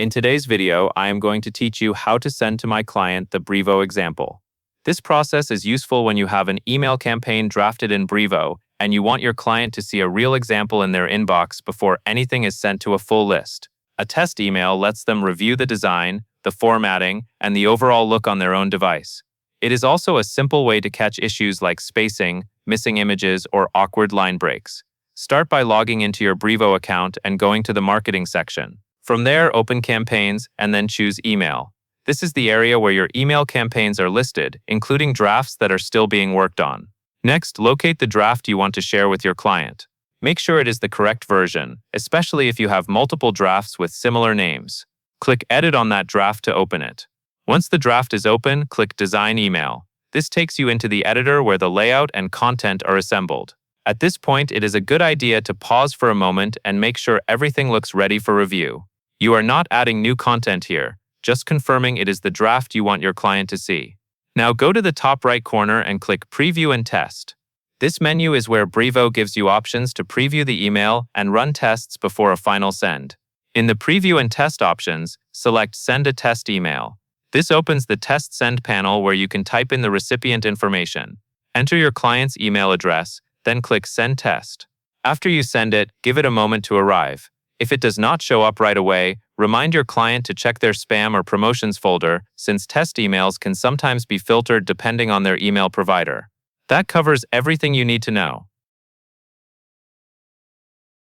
In today's video, I am going to teach you how to send to my client the Brevo example. This process is useful when you have an email campaign drafted in Brevo and you want your client to see a real example in their inbox before anything is sent to a full list. A test email lets them review the design, the formatting, and the overall look on their own device. It is also a simple way to catch issues like spacing, missing images, or awkward line breaks. Start by logging into your Brevo account and going to the marketing section. From there, open Campaigns and then choose Email. This is the area where your email campaigns are listed, including drafts that are still being worked on. Next, locate the draft you want to share with your client. Make sure it is the correct version, especially if you have multiple drafts with similar names. Click Edit on that draft to open it. Once the draft is open, click Design Email. This takes you into the editor where the layout and content are assembled. At this point, it is a good idea to pause for a moment and make sure everything looks ready for review. You are not adding new content here, just confirming it is the draft you want your client to see. Now go to the top right corner and click Preview and Test. This menu is where Brevo gives you options to preview the email and run tests before a final send. In the Preview and Test options, select Send a Test Email. This opens the Test Send panel where you can type in the recipient information. Enter your client's email address, then click Send Test. After you send it, give it a moment to arrive. If it does not show up right away, remind your client to check their spam or promotions folder, since test emails can sometimes be filtered depending on their email provider. That covers everything you need to know.